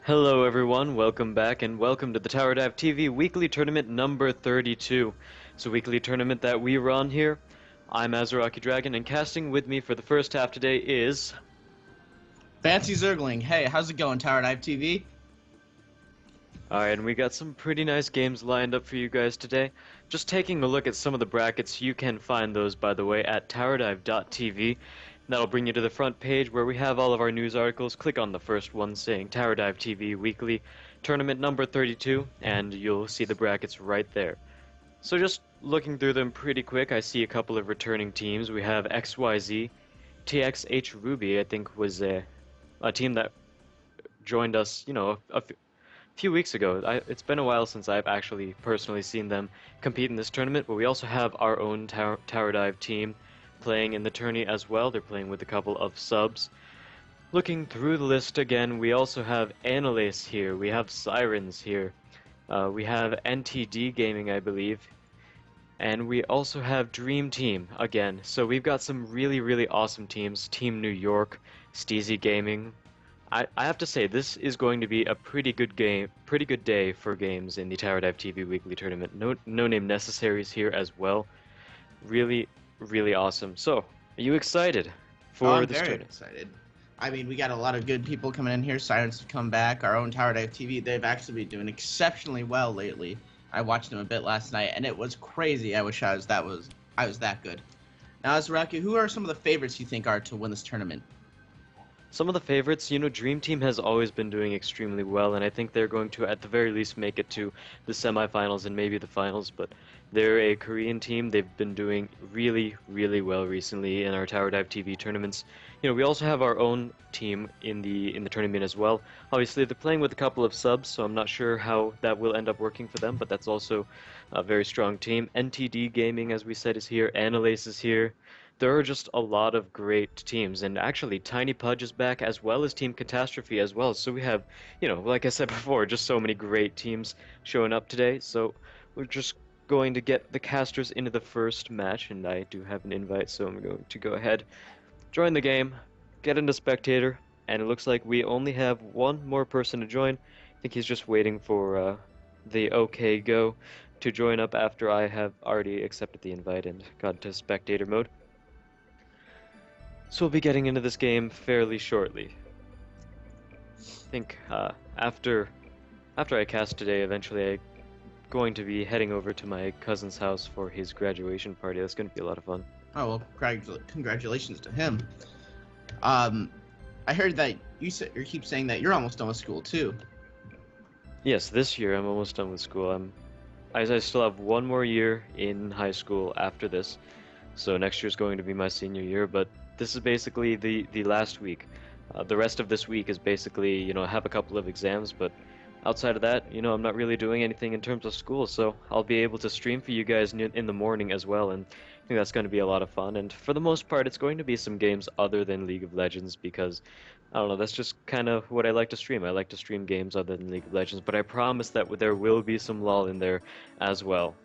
Hello everyone, welcome back and welcome to the TowerDiveTV weekly tournament number 32. It's a weekly tournament that we run here. I'm Azaraki Dragon and casting with me for the first half today is... Fancy Zergling. Hey, how's it going, Tower Dive TV? Alright, and we got some pretty nice games lined up for you guys today. Just taking a look at some of the brackets, you can find those by the way at TowerDive.tv. That'll bring you to the front page where we have all of our news articles. Click on the first one saying Tower Dive TV Weekly Tournament number 32 and you'll see the brackets right there. So just looking through them pretty quick, I see a couple of returning teams. We have XYZ, TXH Ruby, I think was a team that joined us, a few weeks ago. It's been a while since I've actually personally seen them compete in this tournament, but we also have our own Tower Dive team playing in the tourney as well. They're playing with a couple of subs. Looking through the list again, we also have Analyse here, we have Sirens here, we have NTD Gaming, I believe, and we also have Dream Team again. So we've got some really awesome teams. Team New York, Steezy Gaming. I have to say, this is going to be a pretty good day for games in the Tower Dive TV Weekly Tournament. No name necessaries here as well. Really awesome. So, are you excited for this tournament? I'm very excited. I mean, we got a lot of good people coming in here. Sirens have come back. Our own Tower Dive TV, they've actually been doing exceptionally well lately. I watched them a bit last night, and it was crazy. I wish I was that good. Now, Azaraki, who are some of the favorites you think are to win this tournament? Some of the favorites, Dream Team has always been doing extremely well, and I think they're going to, at the very least, make it to the semifinals and maybe the finals, but they're a Korean team. They've been doing really well recently in our Tower Dive TV tournaments. We also have our own team in the tournament as well. Obviously, they're playing with a couple of subs, so I'm not sure how that will end up working for them, but that's also a very strong team. NTD Gaming, as we said, is here. Analyse is here. There are just a lot of great teams, and actually Tiny Pudge is back as well as Team Catastrophe as well. So we have, like I said before, just so many great teams showing up today. So we're just going to get the casters into the first match, and I do have an invite, so I'm going to go ahead, join the game, get into spectator, and it looks like we only have one more person to join. I think he's just waiting for the OK go to join up after I have already accepted the invite and got into spectator mode. So we'll be getting into this game fairly shortly. I think after I cast today, eventually I'm going to be heading over to my cousin's house for his graduation party. That's going to be a lot of fun. Oh, well, congratulations to him. I heard that you keep saying that you're almost done with school, too. Yes, this year I'm almost done with school. I still have one more year in high school after this. So next year's going to be my senior year, but this is basically the last week. The rest of this week is basically, I have a couple of exams, but outside of that, I'm not really doing anything in terms of school, so I'll be able to stream for you guys in the morning as well, and I think that's going to be a lot of fun. And for the most part, it's going to be some games other than League of Legends because, I don't know, that's just kind of what I like to stream. I like to stream games other than League of Legends, but I promise that there will be some LoL in there as well.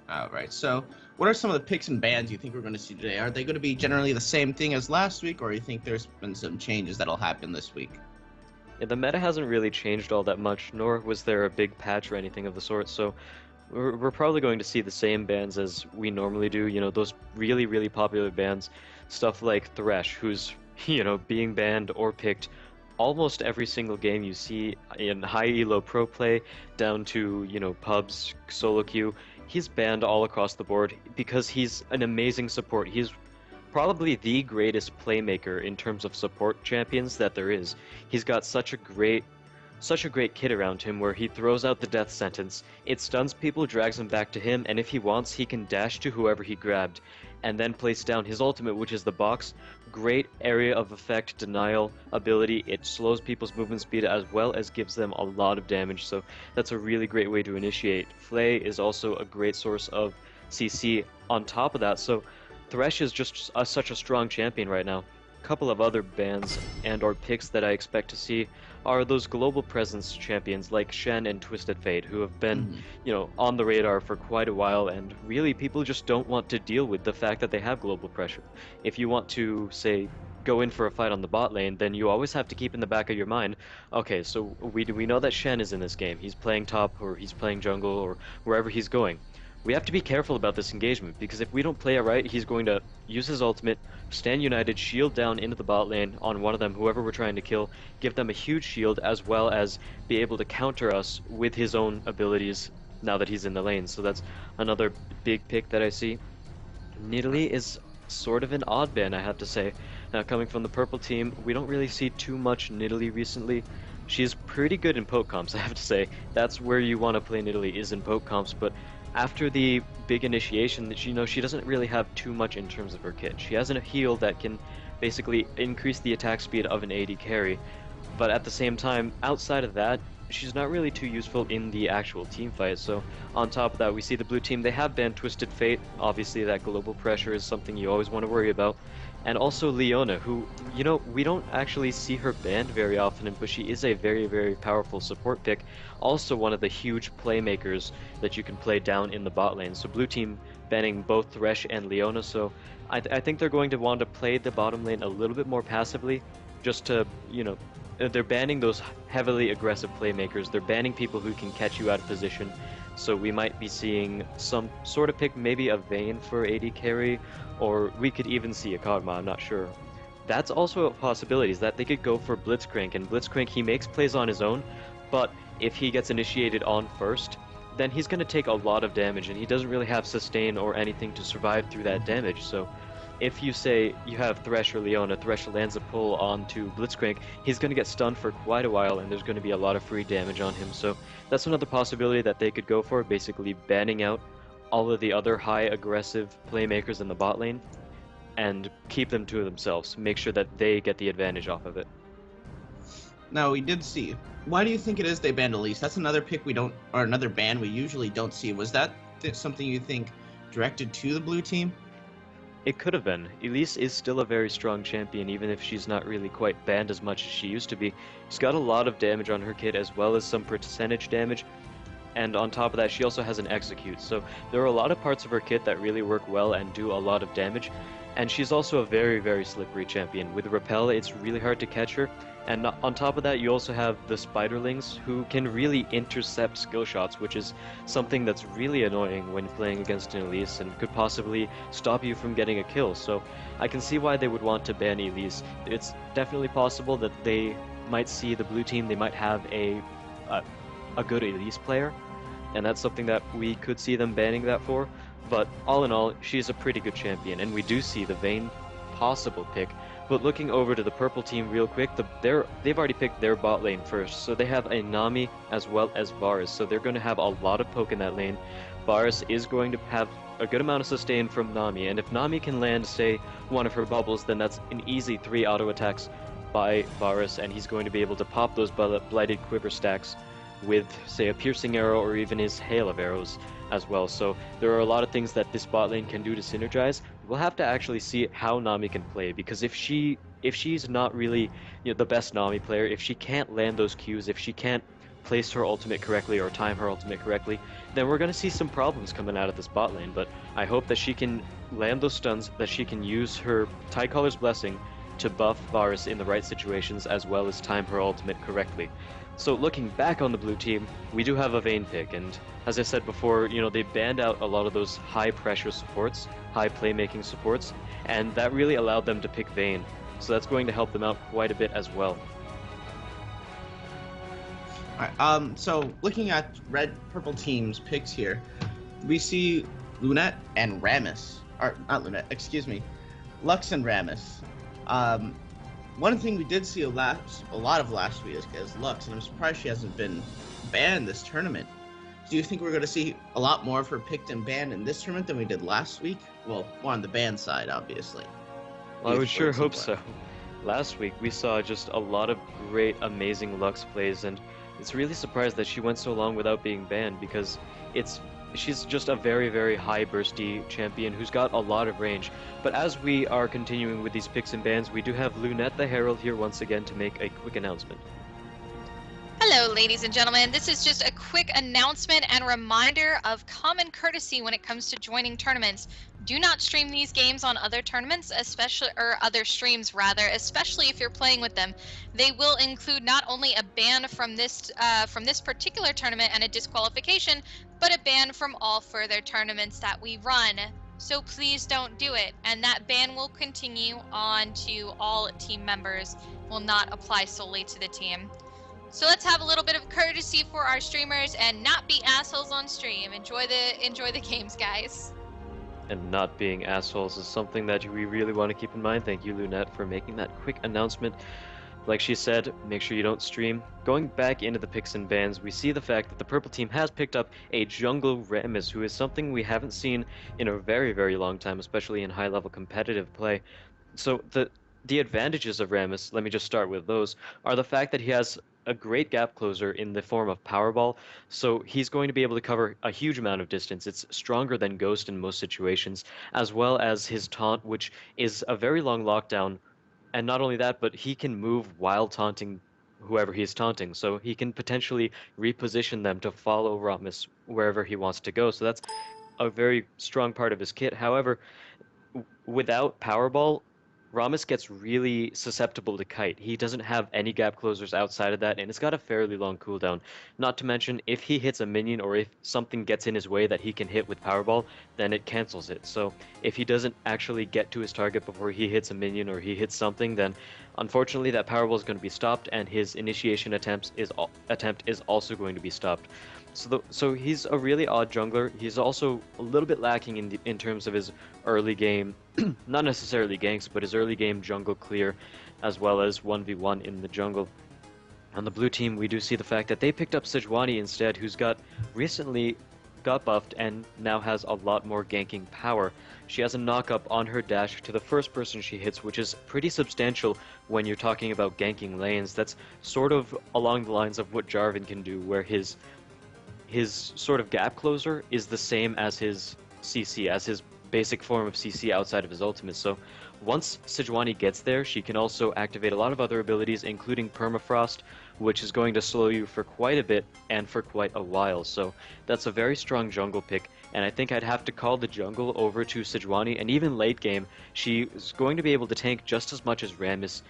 Alright, so what are some of the picks and bans you think we're going to see today? Are they going to be generally the same thing as last week, or do you think there's been some changes that'll happen this week? Yeah, the meta hasn't really changed all that much, nor was there a big patch or anything of the sort, so we're probably going to see the same bans as we normally do, those really popular bans, stuff like Thresh, who's, being banned or picked almost every single game you see in high elo pro play down to, pubs, solo queue. He's banned all across the board because he's an amazing support. He's probably the greatest playmaker in terms of support champions that there is. He's got such a great kit around him where he throws out the death sentence, it stuns people, drags them back to him, and if he wants, he can dash to whoever he grabbed, and then place down his ultimate, which is the box. Great area of effect denial ability. It slows people's movement speed as well as gives them a lot of damage, so that's a really great way to initiate. Flay is also a great source of CC on top of that, so Thresh is just such a strong champion right now. A couple of other bans and or picks that I expect to see are those global presence champions like Shen and Twisted Fate, who have been, on the radar for quite a while, and really people just don't want to deal with the fact that they have global pressure. If you want to, say, go in for a fight on the bot lane, then you always have to keep in the back of your mind, okay, so we know that Shen is in this game. He's playing top or he's playing jungle or wherever he's going. We have to be careful about this engagement because if we don't play it right, he's going to use his ultimate, stand united, shield down into the bot lane on one of them, whoever we're trying to kill, give them a huge shield as well as be able to counter us with his own abilities now that he's in the lane. So that's another big pick that I see. Nidalee is sort of an odd ban, I have to say. Now, coming from the purple team, we don't really see too much Nidalee recently. She's pretty good in poke comps, I have to say. That's where you want to play Nidalee, is in poke comps, but after the big initiation, she doesn't really have too much in terms of her kit. She has a heal that can basically increase the attack speed of an AD carry, but at the same time, outside of that, she's not really too useful in the actual team fight. So on top of that, we see the blue team, they have banned Twisted Fate. Obviously that global pressure is something you always want to worry about. And also Leona, who, we don't actually see her banned very often, but she is a very, very powerful support pick. Also one of the huge playmakers that you can play down in the bot lane. So blue team banning both Thresh and Leona, so I think they're going to want to play the bottom lane a little bit more passively, just to, they're banning those heavily aggressive playmakers. They're banning people who can catch you out of position. So we might be seeing some sort of pick, maybe a Vayne for AD carry, or we could even see a Kog'Maw, I'm not sure. That's also a possibility, is that they could go for Blitzcrank, and Blitzcrank, he makes plays on his own, but if he gets initiated on first, then he's going to take a lot of damage, and he doesn't really have sustain or anything to survive through that damage. So if you say you have Thresh or Leona, Thresh lands a pull onto Blitzcrank, he's going to get stunned for quite a while, and there's going to be a lot of free damage on him. So that's another possibility that they could go for, basically banning out all of the other high aggressive playmakers in the bot lane and keep them to themselves. Make sure that they get the advantage off of it. Now, we did see. Why do you think it is they banned Elise? That's another pick or another ban we usually don't see. Was that something you think directed to the blue team? It could have been. Elise is still a very strong champion, even if she's not really quite banned as much as she used to be. She's got a lot of damage on her kit, as well as some percentage damage, and on top of that, she also has an execute. So there are a lot of parts of her kit that really work well and do a lot of damage, and she's also a very, very slippery champion. With Repel, it's really hard to catch her, and on top of that, you also have the Spiderlings, who can really intercept skill shots, which is something that's really annoying when playing against an Elise and could possibly stop you from getting a kill. So I can see why they would want to ban Elise. It's definitely possible that they might see the blue team, they might have a good Elise player, and that's something that we could see them banning that for. But all in all, she's a pretty good champion, and we do see the Vayne possible pick. But looking over to the purple team real quick, they've already picked their bot lane first, so they have a Nami as well as Varus, so they're going to have a lot of poke in that lane. Varus is going to have a good amount of sustain from Nami, and if Nami can land, say, one of her bubbles, then that's an easy 3 auto attacks by Varus, and he's going to be able to pop those blighted quiver stacks with, say, a piercing arrow or even his hail of arrows as well. So there are a lot of things that this bot lane can do to synergize. We'll have to actually see how Nami can play, because if she's not really the best Nami player, if she can't land those Qs, if she can't place her ultimate correctly or time her ultimate correctly, then we're going to see some problems coming out of this bot lane. But I hope that she can land those stuns, that she can use her Tidecaller's Blessing to buff Varus in the right situations, as well as time her ultimate correctly. So looking back on the blue team, we do have a Vayne pick, and as I said before, they banned out a lot of those high pressure supports, high playmaking supports, and that really allowed them to pick Vayne. So that's going to help them out quite a bit as well. Alright, so looking at red-purple team's picks here, we see Lunette and Rammus. Or, not Lunette, excuse me. Lux and Rammus. One thing we did see a lot of last week is Lux, and I'm surprised she hasn't been banned this tournament. Do you think we're going to see a lot more of her picked and banned in this tournament than we did last week? Well, more on the ban side, obviously. Well, I would sure hope so. Last week, we saw just a lot of great, amazing Lux plays, and it's really surprised that she went so long without being banned, because she's just a very, very high bursty champion who's got a lot of range. But as we are continuing with these picks and bans, we do have Lunette the Herald here once again to make a quick announcement. Hello, ladies and gentlemen. This is just a quick announcement and reminder of common courtesy when it comes to joining tournaments. Do not stream these games on other tournaments, especially, or other streams rather, especially if you're playing with them. They will include not only a ban from this particular tournament and a disqualification, but a ban from all further tournaments that we run. So please don't do it, and that ban will continue on to all team members, will not apply solely to the team. So let's have a little bit of courtesy for our streamers and not be assholes on stream. Enjoy the games, guys. And not being assholes is something that we really want to keep in mind. Thank you, Lunette, for making that quick announcement. Like she said, make sure you don't stream. Going back into the picks and bans, we see the fact that the purple team has picked up a jungle Rammus, who is something we haven't seen in a very, very long time, especially in high-level competitive play. So the advantages of Rammus, let me just start with those, are the fact that he has a great gap closer in the form of Powerball, so he's going to be able to cover a huge amount of distance. It's stronger than Ghost in most situations, as well as his taunt, which is a very long lockdown. And not only that, but he can move while taunting whoever he's taunting, so he can potentially reposition them to follow Rammus wherever he wants to go. So that's a very strong part of his kit. However, without Powerball, Rammus gets really susceptible to kite. He doesn't have any gap closers outside of that, and it's got a fairly long cooldown. Not to mention, if he hits a minion or if something gets in his way that he can hit with Powerball, then it cancels it. So if he doesn't actually get to his target before he hits a minion or he hits something, then unfortunately that Powerball is going to be stopped, and his initiation attempt is also going to be stopped. So he's a really odd jungler. He's also a little bit lacking in terms of his early game, not necessarily ganks, but his early game jungle clear, as well as 1v1 in the jungle. On the blue team, we do see the fact that they picked up Sejuani instead, who's recently got buffed and now has a lot more ganking power. She has a knock-up on her dash to the first person she hits, which is pretty substantial when you're talking about ganking lanes. That's sort of along the lines of what Jarvan can do, where his sort of gap closer is the same as his CC, as his basic form of CC outside of his ultimate. So once Sejuani gets there, she can also activate a lot of other abilities, including Permafrost, which is going to slow you for quite a bit and for quite a while. So that's a very strong jungle pick, and I think I'd have to call the jungle over to Sejuani, and even late game, she is going to be able to tank just as much as Rammus,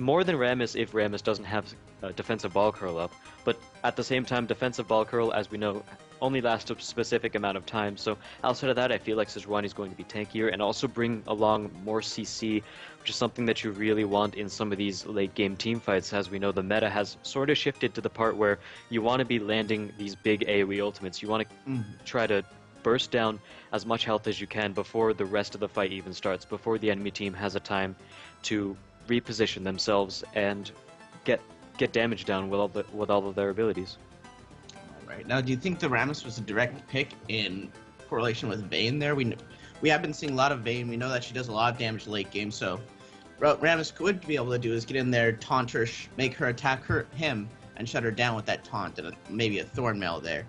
more than Rammus if Rammus doesn't have defensive ball curl up, but at the same time, defensive ball curl, as we know, only lasts a specific amount of time. So outside of that, I feel like Sejuani is going to be tankier and also bring along more CC, which is something that you really want in some of these late game team fights. As we know, the meta has sort of shifted to the part where you want to be landing these big AoE ultimates. You want to try to burst down as much health as you can before the rest of the fight even starts, before the enemy team has a time to reposition themselves and get damage down with all of their abilities. All right. Now, do you think the Rammus was a direct pick in correlation with Vayne there? We have been seeing a lot of Vayne. We know that she does a lot of damage late game, so what Rammus could be able to do is get in there, taunt her, make her attack him, and shut her down with that taunt and maybe a Thorn Mail there.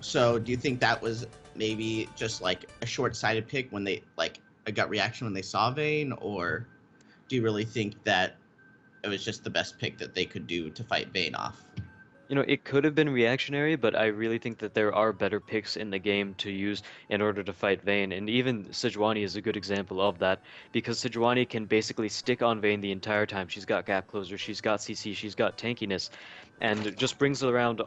So do you think that was maybe just like a short-sighted pick when they, like, a gut reaction when they saw Vayne, or do you really think that it was just the best pick that they could do to fight Vayne off? You know, it could have been reactionary, but I really think that there are better picks in the game to use in order to fight Vayne, and even Sejuani is a good example of that, because Sejuani can basically stick on Vayne the entire time. She's got gap closer, she's got CC, she's got tankiness, and it just brings around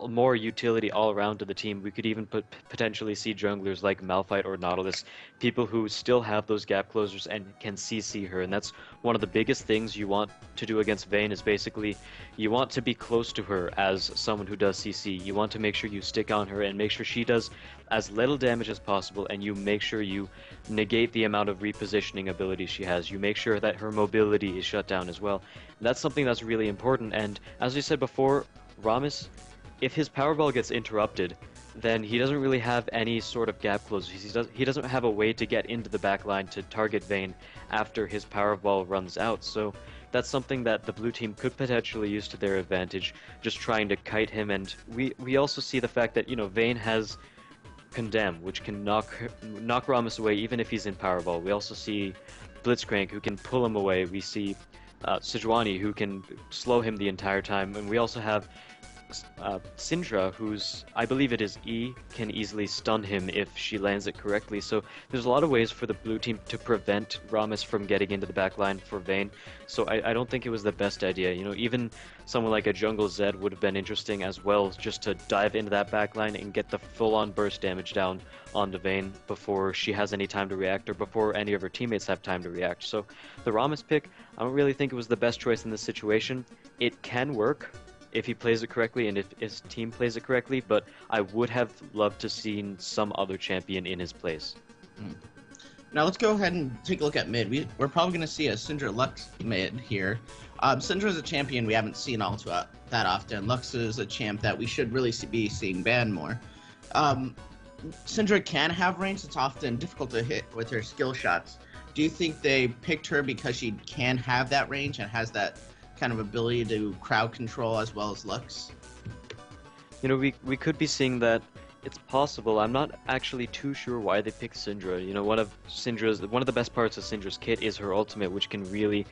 more utility all around to the team. We could even potentially see junglers like Malphite or Nautilus, people who still have those gap closers and can CC her, and that's one of the biggest things you want to do against Vayne, is basically you want to be close to her as someone who does CC. You want to make sure you stick on her and make sure she does as little damage as possible, and you make sure you negate the amount of repositioning ability she has. You make sure that her mobility is shut down as well. And that's something that's really important, and as we said before, Rammus, if his Powerball gets interrupted, then he doesn't really have any sort of gap closers. He doesn't have a way to get into the back line to target Vayne after his Powerball runs out. So that's something that the blue team could potentially use to their advantage, just trying to kite him. And we also see the fact that, you know, Vayne has Condemn, which can knock Rammus away even if he's in Powerball. We also see Blitzcrank, who can pull him away. We see Sejuani, who can slow him the entire time. And we also have Syndra, who's, I believe it is E, can easily stun him if she lands it correctly. So there's a lot of ways for the blue team to prevent Rammus from getting into the back line for Vayne. So I don't think it was the best idea. You know, even someone like a Jungle Zed would have been interesting as well, just to dive into that back line and get the full-on burst damage down onto Vayne before she has any time to react, or before any of her teammates have time to react. So the Rammus pick, I don't really think it was the best choice in this situation. It can work if he plays it correctly and if his team plays it correctly, but I would have loved to seen some other champion in his place. Now let's go ahead and take a look at mid. We're probably going to see a Syndra Lux mid here. Syndra is a champion we haven't seen all that often. Lux is a champ that we should really be seeing banned more. Syndra can have range. It's often difficult to hit with her skill shots. Do you think they picked her because she can have that range and has that kind of ability to crowd control as well as Lux? You know, we could be seeing that. It's possible. I'm not actually too sure why they picked Syndra. You know, one of the best parts of Syndra's kit is her ultimate, which can really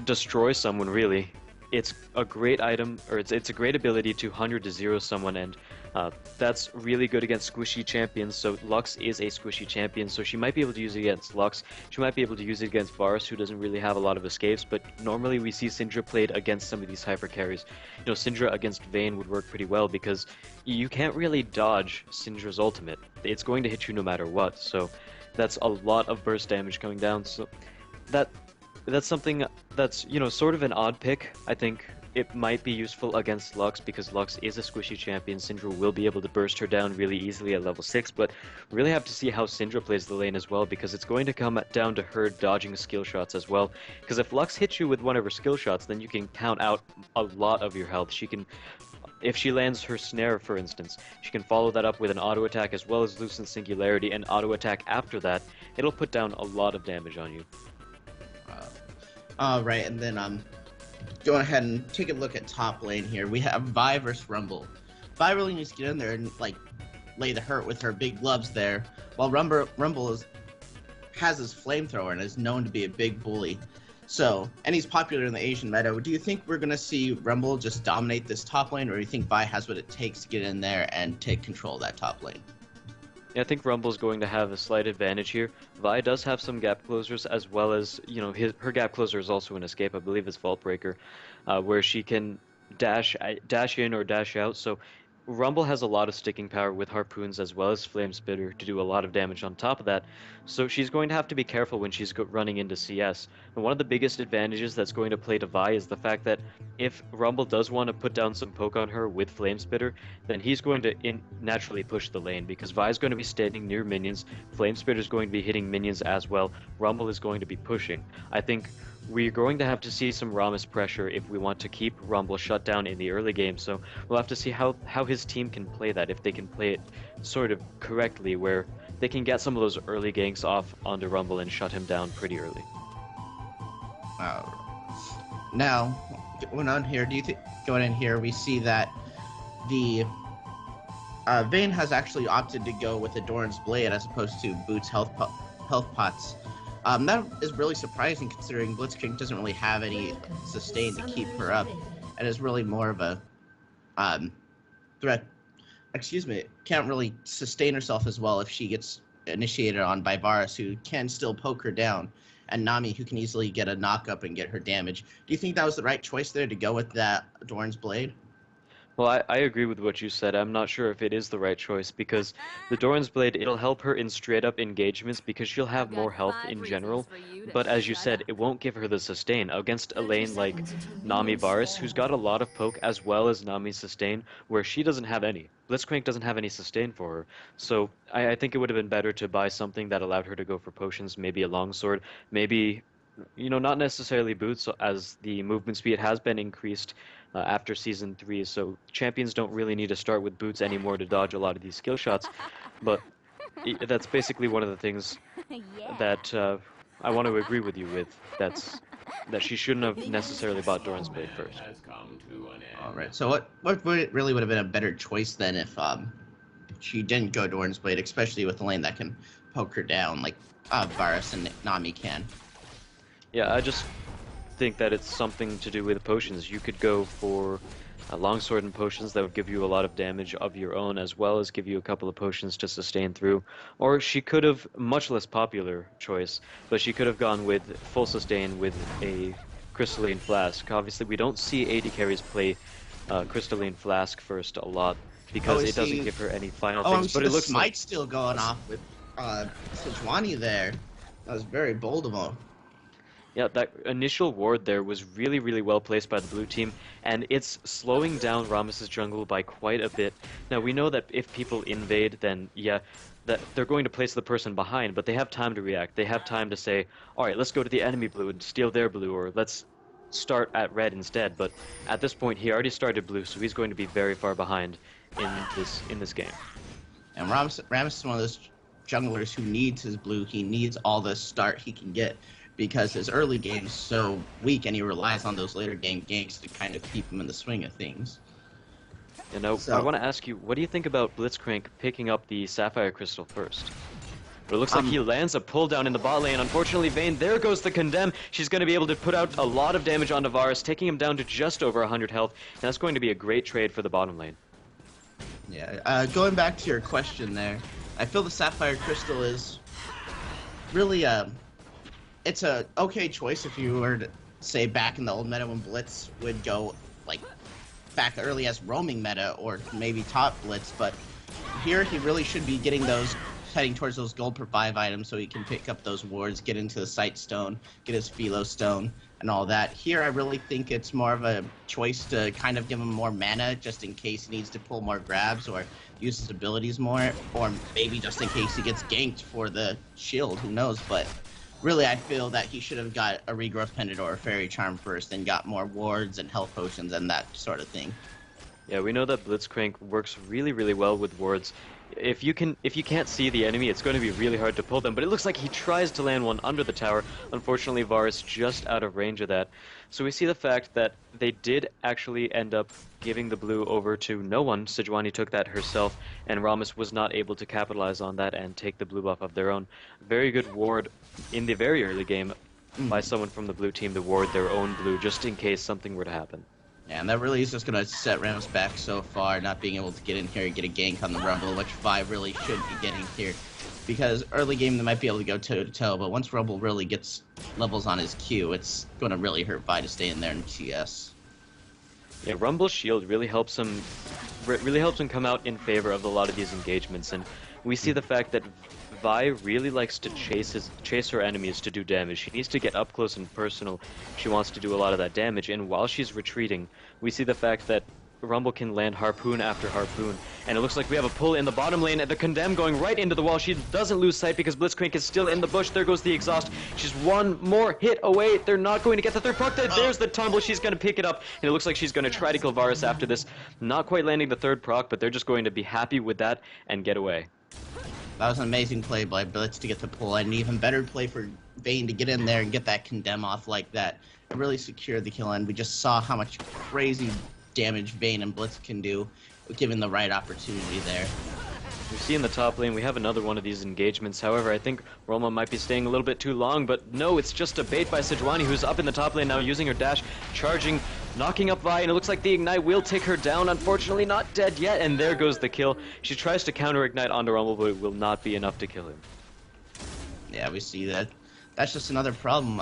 destroy someone, really. It's a great item, or it's a great ability to 100 to 0 someone, and that's really good against squishy champions. So Lux is a squishy champion, so she might be able to use it against Lux. She might be able to use it against Varus, who doesn't really have a lot of escapes, but normally we see Syndra played against some of these hyper carries. You know, Syndra against Vayne would work pretty well because you can't really dodge Syndra's ultimate. It's going to hit you no matter what, so that's a lot of burst damage coming down. So that's something that's, you know, sort of an odd pick. I think it might be useful against Lux because Lux is a squishy champion. Syndra will be able to burst her down really easily at level 6, but we really have to see how Syndra plays the lane as well, because it's going to come down to her dodging skill shots as well. Because if Lux hits you with one of her skill shots, then you can count out a lot of your health. She can, if she lands her snare, for instance, she can follow that up with an auto attack as well as Lucent Singularity, and auto attack after that. It'll put down a lot of damage on you. Right, and then go ahead and take a look at top lane here. We have Vi versus Rumble. Vi really needs to get in there and like lay the hurt with her big gloves there, while Rumble has his flamethrower and is known to be a big bully. So, and he's popular in the Asian meta. Do you think we're gonna see Rumble just dominate this top lane, or do you think Vi has what it takes to get in there and take control of that top lane? Yeah, I think Rumble's going to have a slight advantage here. Vi does have some gap closers, as well as, you know, her gap closer is also an escape. I believe it's Vault Breaker, where she can dash in or dash out. So Rumble has a lot of sticking power with harpoons as well as Flame Spitter to do a lot of damage on top of that. So she's going to have to be careful when she's running into CS. And one of the biggest advantages that's going to play to Vi is the fact that if Rumble does want to put down some poke on her with Flame Spitter, then he's going to naturally push the lane, because Vi is going to be standing near minions, Flame Spitter is going to be hitting minions as well, Rumble is going to be pushing. I think we're going to have to see some Rammus pressure if we want to keep Rumble shut down in the early game, so we'll have to see how his team can play that, if they can play it sort of correctly, where they can get some of those early ganks off onto Rumble and shut him down pretty early. Now, going on here, going in here, we see that the Vayne has actually opted to go with the Doran's Blade as opposed to Boots' health pots. That is really surprising, considering Blitzcrank doesn't really have any sustain to keep her up, and is really more of a threat. Can't really sustain herself as well if she gets initiated on by Varus, who can still poke her down, and Nami, who can easily get a knock up and get her damage. Do you think that was the right choice there to go with that Doran's Blade? Well, I agree with what you said. I'm not sure if it is the right choice, because the Doran's Blade, it'll help her in straight-up engagements because she'll have more health in general, but as you said, it won't give her the sustain. Against a lane like Nami Varus, who's got a lot of poke as well as Nami's sustain, where she doesn't have any. Blitzcrank doesn't have any sustain for her, so I think it would have been better to buy something that allowed her to go for potions, maybe a longsword, maybe, you know, not necessarily boots, as the movement speed has been increased after Season 3, so champions don't really need to start with boots anymore to dodge a lot of these skill shots, but that's basically one of the things that I want to agree with you with, that she shouldn't have necessarily bought Doran's Blade first. Alright, so what really would have been a better choice then if she didn't go Doran's Blade, especially with a lane that can poke her down like Varus and Nami can? Yeah, I just think that it's something to do with potions. You could go for longsword and potions that would give you a lot of damage of your own, as well as give you a couple of potions to sustain through. Or she could have, much less popular choice, but she could have gone with full sustain with a crystalline flask. Obviously, we don't see AD carries play crystalline flask first a lot Oh, because we it doesn't see. give her any final Oh, and we things. see But the it looks like smite still going off with Sejuani there. That was very bold of him. yeah, that initial ward there was really, really well placed by the blue team, and it's slowing down Rammus's jungle by quite a bit. Now, we know that if people invade, then yeah, that they're going to place the person behind, but they have time to react. They have time to say, all right, let's go to the enemy blue and steal their blue, or let's start at red instead. But at this point, he already started blue, so he's going to be very far behind in this game. And Rammus is one of those junglers who needs his blue. He needs all the start he can get because his early game is so weak, and he relies on those later game ganks to kind of keep him in the swing of things. You know, So- I want to ask you, what do you think about Blitzcrank picking up the Sapphire Crystal first? But it looks like he lands a pull down in the bot lane. Unfortunately, Vayne, there goes the Condemn. She's going to be able to put out a lot of damage on Varus, taking him down to just over 100 health. And that's going to be a great trade for the bottom lane. Yeah, going back to your question there, I feel the Sapphire Crystal is really it's a okay choice if you were to say back in the old meta when Blitz would go like back early as roaming meta or maybe top Blitz, but here he really should be getting those, heading towards those gold per 5 items so he can pick up those wards, get into the Sight Stone, get his Philo Stone, and all that. Here I really think it's more of a choice to kind of give him more mana just in case he needs to pull more grabs or use his abilities more, or maybe just in case he gets ganked for the shield, who knows, but really I feel that he should have got a Regrowth Pendant or a Fairy Charm first and got more wards and health potions and that sort of thing. Yeah, we know that Blitzcrank works really, really well with wards. If you can't see the enemy, it's going to be really hard to pull them, but it looks like he tries to land one under the tower. Unfortunately, Varus just out of range of that. So we see the fact that they did actually end up giving the blue over to no one. Sejuani took that herself, and Rammus was not able to capitalize on that and take the blue buff of their own. Very good ward in the very early game by someone from the blue team to ward their own blue, just in case something were to happen. Yeah, and that really is just going to set Rammus back so far, not being able to get in here and get a gank on the Rumble, which Vi really should be getting here. Because early game they might be able to go toe-to-toe, but once Rumble really gets levels on his Q, it's going to really hurt Vi to stay in there in CS. Yeah, Rumble's shield really helps him come out in favor of a lot of these engagements, and we see the fact that Vi really likes to chase her enemies to do damage. She needs to get up close and personal. She wants to do a lot of that damage, and while she's retreating, we see the fact that Rumble can land harpoon after harpoon, and it looks like we have a pull in the bottom lane, and the Condemn going right into the wall. She doesn't lose sight because Blitzcrank is still in the bush. There goes the exhaust. She's one more hit away. They're not going to get the third proc. There's the tumble. She's going to pick it up, and it looks like she's going to try to kill Varus after this. Not quite landing the third proc, but they're just going to be happy with that and get away. That was an amazing play by Blitz to get the pull, and an even better play for Vayne to get in there and get that Condemn off like that. It really secured the kill, and we just saw how much crazy damage Vayne and Blitz can do, given the right opportunity there. We see in the top lane, we have another one of these engagements. However, I think Roma might be staying a little bit too long, but no, it's just a bait by Sejuani, who's up in the top lane now, using her dash, charging, knocking up Vi, and it looks like the Ignite will take her down. Unfortunately, not dead yet, and there goes the kill. She tries to counter-Ignite onto Rumble, but it will not be enough to kill him. Yeah, we see that. That's just another problem.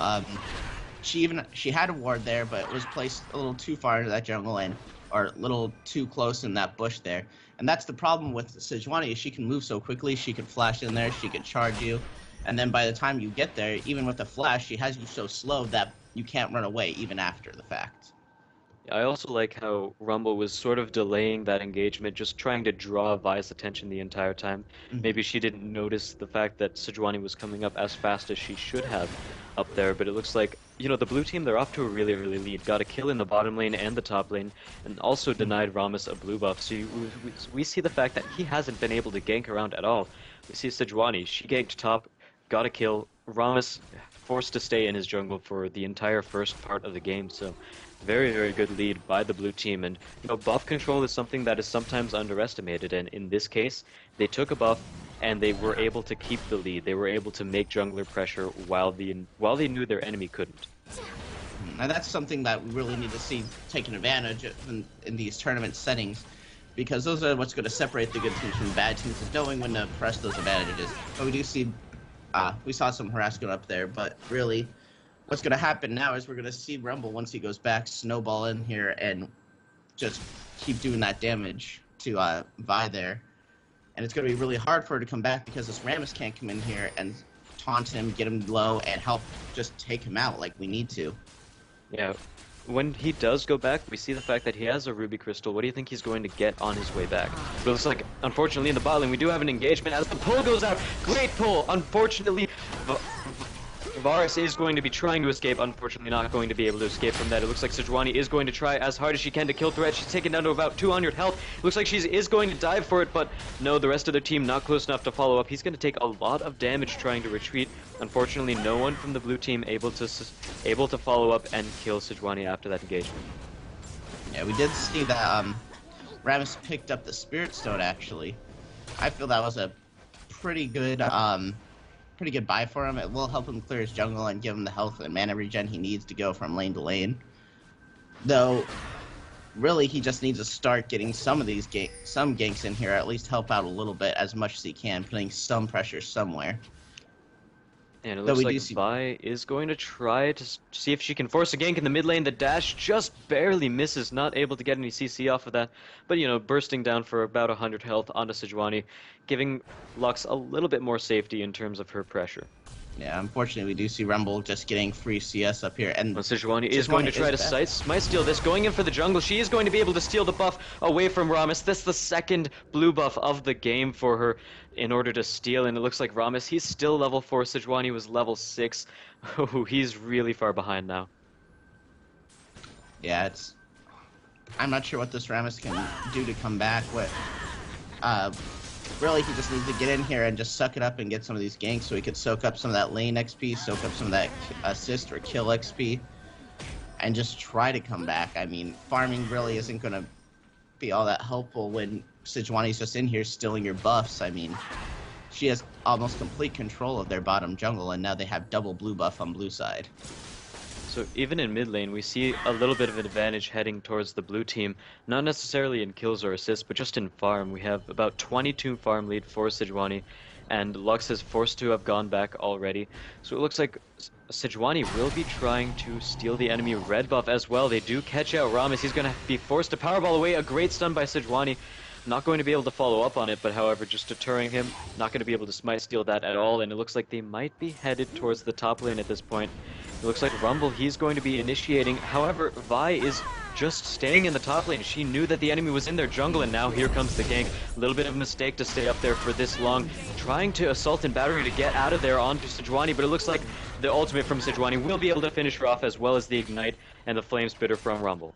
She had a ward there, but it was placed a little too far into that jungle lane, or a little too close in that bush there. And that's the problem with Sejuani, is she can move so quickly, she could flash in there, she could charge you, and then by the time you get there, even with the flash, she has you so slow that you can't run away even after the fact. I also like how Rumble was sort of delaying that engagement, just trying to draw Vi's attention the entire time. Maybe she didn't notice the fact that Sejuani was coming up as fast as she should have up there, but it looks like, you know, the blue team, they're off to a really early lead. Got a kill in the bottom lane and the top lane, and also denied Rammus a blue buff. So we see the fact that he hasn't been able to gank around at all. We see Sejuani, she ganked top, got a kill. Rammus forced to stay in his jungle for the entire first part of the game, so very, very good lead by the blue team. And you know, buff control is something that is sometimes underestimated, and in this case, they took a buff and they were able to keep the lead. They were able to make jungler pressure while they knew their enemy couldn't. Now that's something that we really need to see taken advantage of in these tournament settings, because those are what's going to separate the good teams from the bad teams, is knowing when to press those advantages. But we do see, we saw some harassment up there, but really, what's going to happen now is we're going to see Rumble, once he goes back, snowball in here and just keep doing that damage to Vi there. And it's going to be really hard for her to come back because this Rammus can't come in here and taunt him, get him low, and help just take him out like we need to. Yeah, when he does go back, we see the fact that he has a Ruby Crystal. What do you think he's going to get on his way back? It looks like, unfortunately, in the bot lane, we do have an engagement as the pull goes out. Great pull! Unfortunately, Varus is going to be trying to escape, unfortunately not going to be able to escape from that. It looks like Sejuani is going to try as hard as she can to kill Threat. She's taken down to about 200 health. Looks like she is going to dive for it, but no, the rest of their team not close enough to follow up. He's going to take a lot of damage trying to retreat. Unfortunately, no one from the blue team able to follow up and kill Sejuani after that engagement. Yeah, we did see that Rammus picked up the Spirit Stone, actually. I feel that was a pretty good buy for him. It will help him clear his jungle and give him the health and mana regen he needs to go from lane to lane. Though, really, he just needs to start getting some of these some ganks in here, at least help out a little bit as much as he can, putting some pressure somewhere. And it looks like Vi is going to try to see if she can force a gank in the mid lane. The dash just barely misses, not able to get any CC off of that. But, you know, bursting down for about 100 health onto Sejuani, giving Lux a little bit more safety in terms of her pressure. Yeah, unfortunately, we do see Rumble just getting free CS up here. And Sejuani is going to try to might steal this. Going in for the jungle. She is going to be able to steal the buff away from Rammus. That's the second blue buff of the game for her in order to steal. And it looks like Rammus, he's still level 4. Sejuani was level 6. Oh, he's really far behind now. Yeah, I'm not sure what this Rammus can do to come back. Really, he just needs to get in here and just suck it up and get some of these ganks so he could soak up some of that lane XP, soak up some of that assist or kill XP, and just try to come back. I mean, farming really isn't going to be all that helpful when Sejuani's just in here stealing your buffs. I mean, she has almost complete control of their bottom jungle, and now they have double blue buff on blue side. So even in mid lane, we see a little bit of an advantage heading towards the blue team. Not necessarily in kills or assists, but just in farm. We have about 22 farm lead for Sejuani, and Lux is forced to have gone back already. So it looks like Sejuani will be trying to steal the enemy red buff as well. They do catch out Rammus. He's going to be forced to powerball away. A great stun by Sejuani. Not going to be able to follow up on it, but however, just deterring him. Not going to be able to smite steal that at all, and it looks like they might be headed towards the top lane at this point. It looks like Rumble, he's going to be initiating. However, Vi is just staying in the top lane. She knew that the enemy was in their jungle, and now here comes the gank. A little bit of a mistake to stay up there for this long. Trying to assault and battery to get out of there onto Sejuani, but it looks like the ultimate from Sejuani will be able to finish her off, as well as the ignite and the flame spitter from Rumble.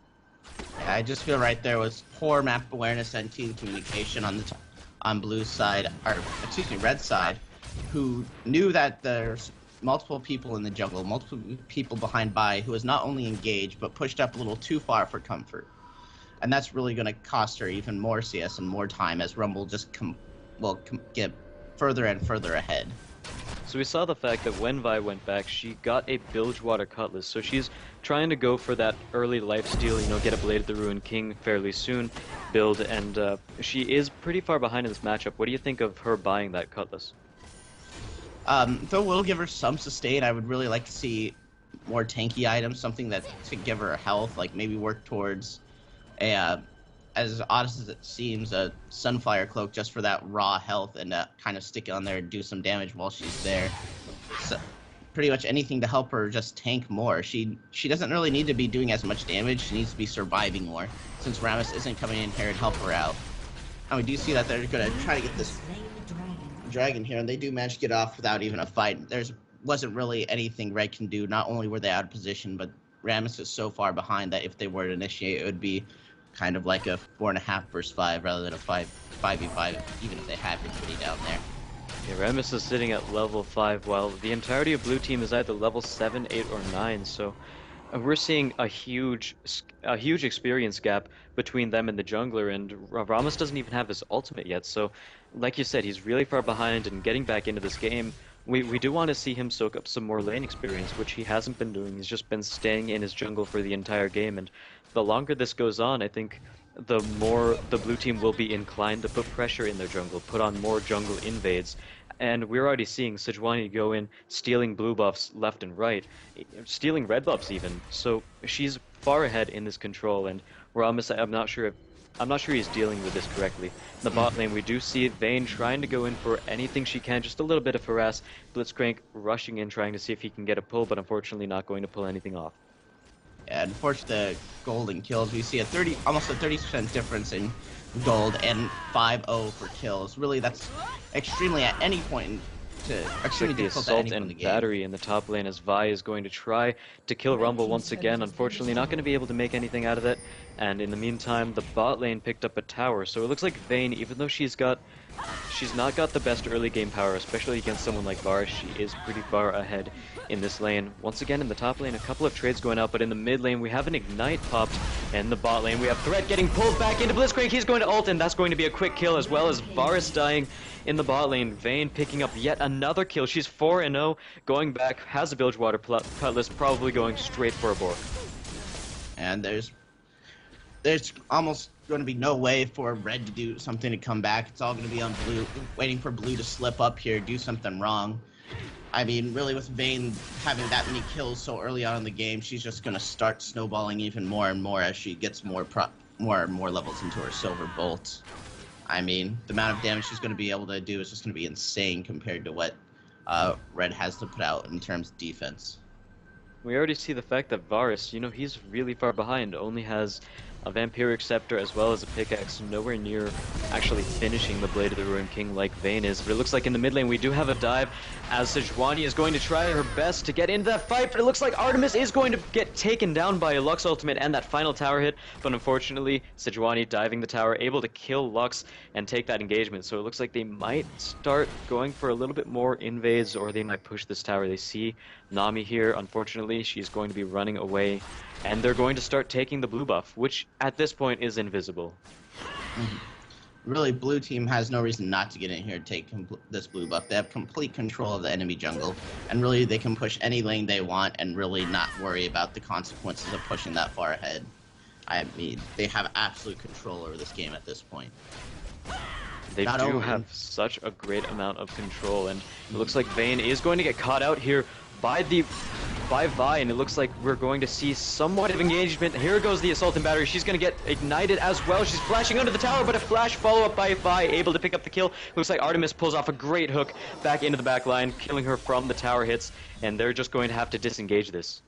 I just feel right there was poor map awareness and team communication on blue side, or excuse me, red side, who knew that there's multiple people in the jungle, multiple people behind Vi who was not only engaged but pushed up a little too far for comfort, and that's really going to cost her even more CS and more time as Rumble just get further and further ahead. So we saw the fact that when Vi went back, she got a Bilgewater Cutlass, so she's trying to go for that early lifesteal, you know, get a Blade of the Ruined King fairly soon, build, and she is pretty far behind in this matchup. What do you think of her buying that Cutlass? Though we'll give her some sustain, I would really like to see more tanky items, something that to give her health, like maybe work towards a, as odd as it seems, a Sunfire Cloak just for that raw health and kind of stick it on there and do some damage while she's there. So pretty much anything to help her just tank more. She doesn't really need to be doing as much damage, she needs to be surviving more, since Rammus isn't coming in here to help her out. And we do see that they're going to try to get this dragon here, and they do manage to get off without even a fight. Wasn't really anything Red can do. Not only were they out of position, but Rammus is so far behind that if they were to initiate, it would be kind of like a 4.5 versus 5 rather than a 5v5, even if they have anybody down there. Yeah, Rammus is sitting at level 5, while the entirety of blue team is either level 7, 8, or 9, so we're seeing a huge experience gap between them and the jungler, and Rammus doesn't even have his ultimate yet, so like you said, he's really far behind, and getting back into this game we do want to see him soak up some more lane experience, which he hasn't been doing. He's just been staying in his jungle for the entire game, and the longer this goes on, I think the more the blue team will be inclined to put pressure in their jungle, put on more jungle invades. And we're already seeing Sejuani go in, stealing blue buffs left and right, stealing red buffs even. So she's far ahead in this control, and Ramos, I'm not sure he's dealing with this correctly. In the bot lane, we do see Vayne trying to go in for anything she can, just a little bit of harass. Blitzcrank rushing in, trying to see if he can get a pull, but unfortunately not going to pull anything off. Yeah, unfortunately, the golden kills, we see almost a 30% difference in gold and 5-0 for kills. Really, that's extremely at any point extremely The difficult at any assault point in the and game. battery in the top lane as Vi is going to try to kill Rumble once again. Unfortunately, not going to be able to make anything out of it. And in the meantime, the bot lane picked up a tower. So it looks like Vayne, even though she's not got the best early game power, especially against someone like Varus, she is pretty far ahead in this lane. Once again, in the top lane, a couple of trades going out, but in the mid lane, we have an Ignite popped. And in the bot lane, we have Threat getting pulled back into Blitzcrank. He's going to ult, and that's going to be a quick kill, as well as Varus dying in the bot lane. Vayne picking up yet another kill. She's 4-0, going back, has a Bilgewater Cutlass, probably going straight for a Bork. And there's almost going to be no way for red to do something to come back. It's all going to be on blue, waiting for blue to slip up here, do something wrong. I mean, really, with Vayne having that many kills so early on in the game, she's just going to start snowballing even more and more as she gets more and more levels into her silver bolt. I mean, the amount of damage she's going to be able to do is just going to be insane compared to what red has to put out in terms of defense. We already see the fact that Varus, he's really far behind, only has a Vampiric Scepter as well as a pickaxe, nowhere near actually finishing the Blade of the Ruined King like Vayne is. But it looks like in the mid lane we do have a dive, as Sejuani is going to try her best to get into that fight, but it looks like Artemis is going to get taken down by a Lux ultimate and that final tower hit, but unfortunately Sejuani diving the tower, able to kill Lux and take that engagement. So it looks like they might start going for a little bit more invades, or they might push this tower. They see Nami here, unfortunately she's going to be running away, and they're going to start taking the blue buff, which at this point is invisible. Really, blue team has no reason not to get in here and take this blue buff. They have complete control of the enemy jungle, and really they can push any lane they want and really not worry about the consequences of pushing that far ahead. I mean, they have absolute control over this game at this point. They do have such a great amount of control, and it looks like Vayne is going to get caught out here by Vi, and it looks like we're going to see somewhat of engagement. Here goes the assault and battery. She's going to get ignited as well. She's flashing under the tower, but a flash follow-up by Vi, able to pick up the kill. Looks like Artemis pulls off a great hook back into the back line, killing her from the tower hits, and they're just going to have to disengage this.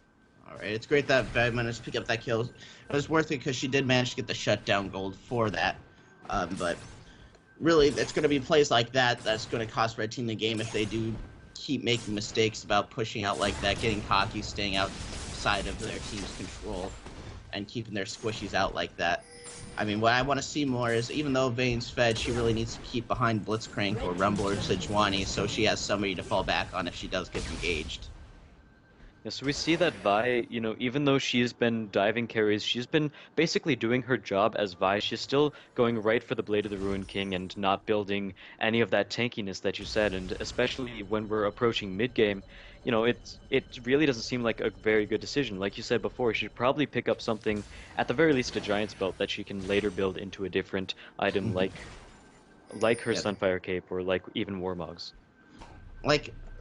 Alright, it's great that Vi managed to pick up that kill. It was worth it because she did manage to get the shutdown gold for that, but really, it's going to be plays like that that's going to cost red team the game if they do keep making mistakes about pushing out like that, getting cocky, staying outside of their team's control, and keeping their squishies out like that. I mean, what I want to see more is, even though Vayne's fed, she really needs to keep behind Blitzcrank or Rumble or Sejuani, so she has somebody to fall back on if she does get engaged. Yeah, so we see that Vi, even though she's been diving carries, she's been basically doing her job as Vi. She's still going right for the Blade of the Ruined King and not building any of that tankiness that you said, and especially when we're approaching mid-game, it really doesn't seem like a very good decision. Like you said before, she should probably pick up something, at the very least a Giant's Belt, that she can later build into a different item, like her Sunfire Cape, or like even Warmogs.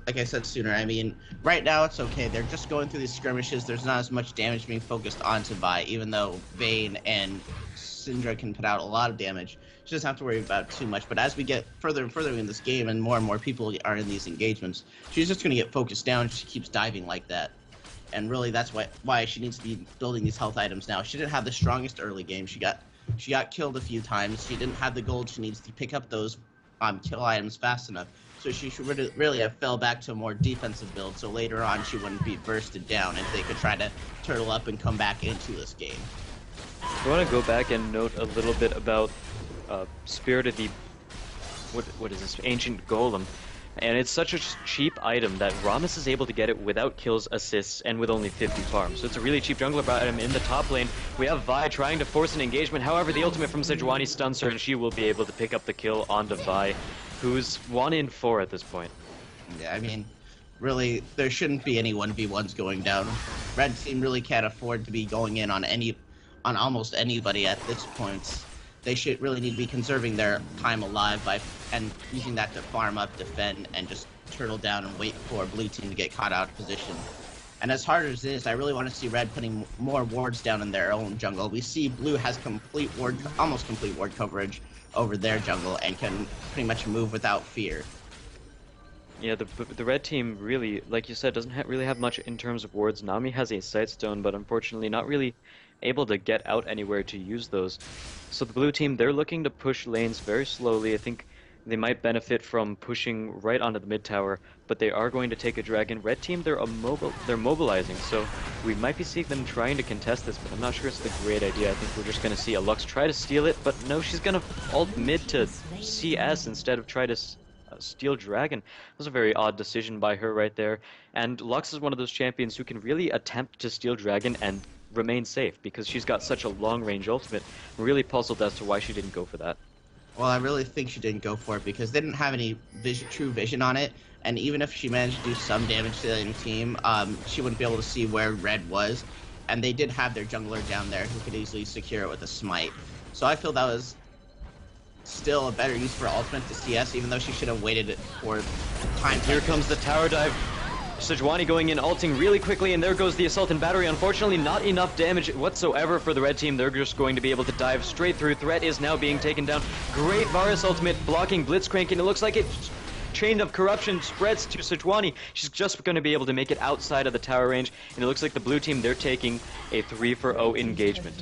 Like I said sooner, I mean, right now it's okay. They're just going through these skirmishes. There's not as much damage being focused onto Vi, even though Vayne and Syndra can put out a lot of damage. She doesn't have to worry about too much. But as we get further and further in this game and more people are in these engagements, she's just going to get focused down if she keeps diving like that. And really, that's why she needs to be building these health items now. She didn't have the strongest early game. She got killed a few times. She didn't have the gold. She needs to pick up those kill items fast enough. So she should really have fell back to a more defensive build, so later on she wouldn't be bursted down and they could try to turtle up and come back into this game. I want to go back and note a little bit about Spirit of the... What is this? Ancient Golem. And it's such a cheap item that Ramos is able to get it without kills, assists, and with only 50 farms. So it's a really cheap jungler item. In the top lane, we have Vi trying to force an engagement. However, the ultimate from Sejuani stuns her, and she will be able to pick up the kill onto Vi, who's 1 in 4 at this point. Yeah, I mean, Really, there shouldn't be any 1v1s going down. Red team really can't afford to be going in on almost anybody at this point. They should really need to be conserving their time alive and using that to farm up, defend, and just turtle down and wait for blue team to get caught out of position. And as hard as it is, I really want to see red putting more wards down in their own jungle. We see blue has almost complete ward coverage over their jungle and can pretty much move without fear. Yeah, the red team really, like you said, doesn't really have much in terms of wards. Nami has a Sightstone, but unfortunately not really able to get out anywhere to use those. So the blue team, they're looking to push lanes very slowly. I think they might benefit from pushing right onto the mid tower, but they are going to take a dragon. Red team, they're mobilizing, so we might be seeing them trying to contest this, but I'm not sure it's the great idea. I think we're just going to see a Lux try to steal it, but no, she's going to ult mid to CS instead of try to steal dragon. That was a very odd decision by her right there. And Lux is one of those champions who can really attempt to steal dragon and remain safe because she's got such a long range ultimate. I'm really puzzled as to why she didn't go for that. Well, I really think she didn't go for it because they didn't have any true vision on it, and even if she managed to do some damage to the enemy team, she wouldn't be able to see where red was, and they did have their jungler down there who could easily secure it with a smite. So I feel that was still a better use for ultimate to CS, even though she should have waited for time. Here comes the tower dive. Sejuani going in, ulting really quickly, and there goes the assault and battery. Unfortunately, not enough damage whatsoever for the red team. They're just going to be able to dive straight through. Threat is now being taken down. Great Varus ultimate blocking Blitzcrank, and it looks like it Chain of Corruption spreads to Sejuani. She's just going to be able to make it outside of the tower range, and it looks like the blue team, they're taking a 3-for-0 engagement.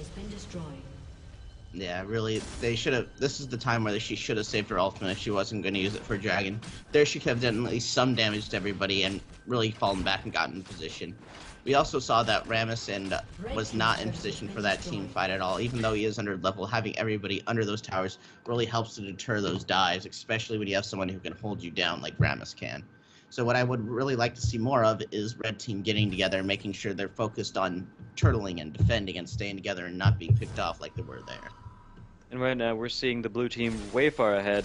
Yeah, really, they should have. This is the time where she should have saved her ultimate if she wasn't going to use it for dragon. There she could have done at least some damage to everybody and really fallen back and gotten in position. We also saw that Rammus was not in position for that team fight at all. Even though he is under level, having everybody under those towers really helps to deter those dives, especially when you have someone who can hold you down like Rammus can. So what I would really like to see more of is red team getting together and making sure they're focused on turtling and defending and staying together and not being picked off like they were there. And right now we're seeing the blue team way far ahead.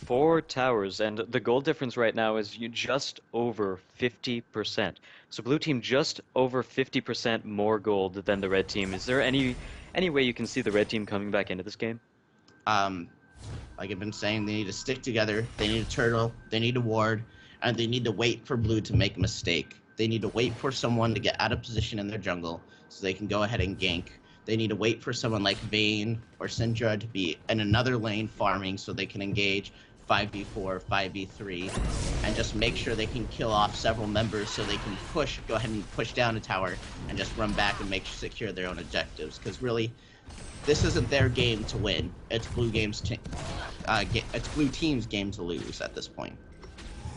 4 towers, and the goal difference right now is just over 50%. So blue team just over 50% more gold than the red team. Is there any way you can see the red team coming back into this game? Like I've been saying, they need to stick together, they need to turtle, they need to ward, and they need to wait for blue to make a mistake. They need to wait for someone to get out of position in their jungle so they can go ahead and gank. They need to wait for someone like Vayne or Syndra to be in another lane farming so they can engage 5v4, 5v3, and just make sure they can kill off several members so they can go ahead and push down a tower and just run back and secure their own objectives. Because really, this isn't their game to win. It's blue team's game to lose at this point.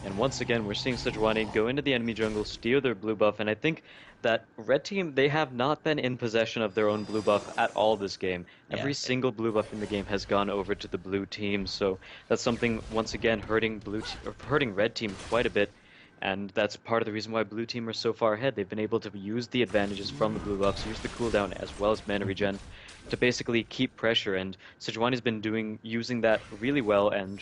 And once again, we're seeing Sejuani go into the enemy jungle, steal their blue buff, and I think that red team, they have not been in possession of their own blue buff at all this game. Every single blue buff in the game has gone over to the blue team, so that's something, once again, hurting red team quite a bit. And that's part of the reason why blue team are so far ahead. They've been able to use the advantages from the blue buffs, use the cooldown as well as mana regen to basically keep pressure, and Sejuani's been using that really well, and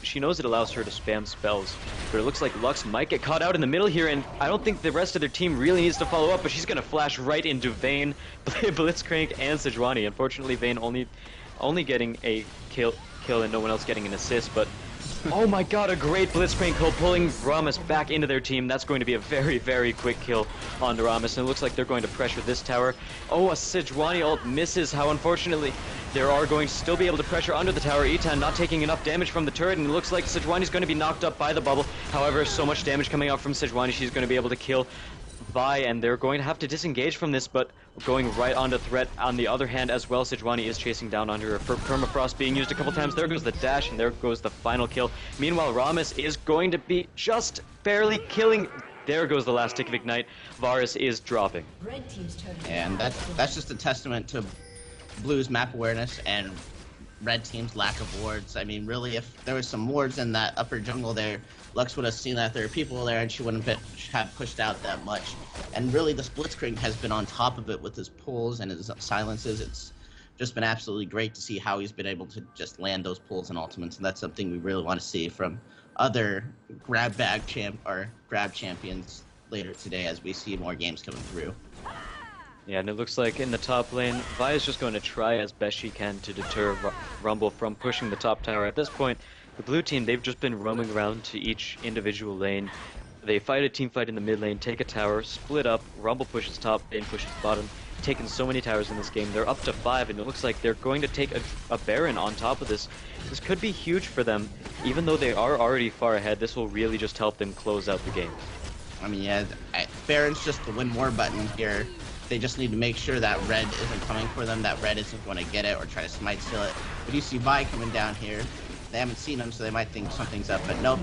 she knows it allows her to spam spells. But it looks like Lux might get caught out in the middle here, and I don't think the rest of their team really needs to follow up, but she's going to flash right into Vayne, Blitzcrank, and Sejuani. Unfortunately, Vayne only getting a kill and no one else getting an assist, but oh my god, a great Blitzcrank kill, pulling Rammus back into their team. That's going to be a very, very quick kill onto Rammus, and it looks like they're going to pressure this tower. Oh, a Sejuani ult misses. How unfortunately, they are going to still be able to pressure under the tower. Etan not taking enough damage from the turret, and it looks like Sejuani's going to be knocked up by the bubble. However, so much damage coming out from Sejuani, she's going to be able to kill Vi, and they're going to have to disengage from this, but going right onto threat on the other hand as well. Sejuani is chasing down onto her. Permafrost being used a couple times. There goes the dash, and there goes the final kill. Meanwhile, Rammus is going to be just barely killing. There goes the last tick of Ignite. Varus is dropping. And that's just a testament to Blue's map awareness and red team's lack of wards. I mean, really, if there was some wards in that upper jungle there, Lux would have seen that there are people there and she wouldn't have pushed out that much. And really, the Blitzcrank has been on top of it with his pulls and his silences. It's just been absolutely great to see how he's been able to just land those pulls and ultimates, and that's something we really want to see from other grab champions later today as we see more games coming through. Yeah, and it looks like in the top lane, Vi is just going to try as best she can to deter Rumble from pushing the top tower. At this point, the blue team, they've just been roaming around to each individual lane. They fight a team fight in the mid lane, take a tower, split up, Rumble pushes top, Vayne pushes bottom. Taken so many towers in this game. They're up to 5, and it looks like they're going to take a Baron on top of this. This could be huge for them. Even though they are already far ahead, this will really just help them close out the game. I mean, yeah, Baron's just the win more button here. They just need to make sure that red isn't coming for them, that red isn't going to get it or try to smite steal it. But you see Vi coming down here. They haven't seen him, so they might think something's up, but nope.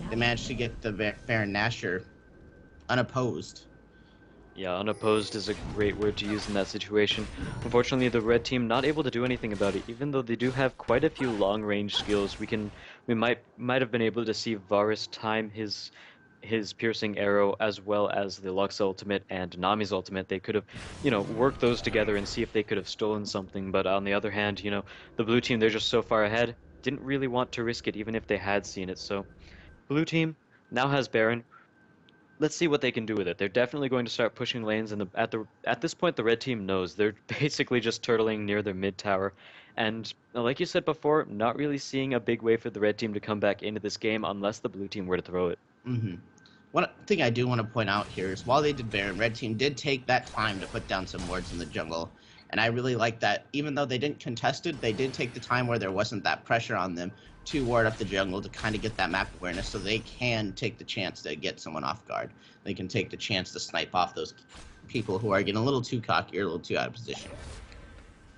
They managed to get the Baron Nashor unopposed. Yeah, unopposed is a great word to use in that situation. Unfortunately, the red team not able to do anything about it, even though they do have quite a few long-range skills. We might have been able to see Varus time his piercing arrow as well as the Lux ultimate and Nami's ultimate. They could have, worked those together and see if they could have stolen something. But on the other hand, the blue team, they're just so far ahead, didn't really want to risk it even if they had seen it. So, blue team now has Baron. Let's see what they can do with it. They're definitely going to start pushing lanes, and at this point, the red team knows. They're basically just turtling near their mid tower, and like you said before, not really seeing a big way for the red team to come back into this game unless the blue team were to throw it. One thing I do want to point out here is while they did Baron, red team did take that time to put down some wards in the jungle, and I really like that. Even though they didn't contest it, they did take the time where there wasn't that pressure on them to ward up the jungle to kind of get that map awareness so they can take the chance to get someone off guard. They can take the chance to snipe off those people who are getting a little too cocky or a little too out of position.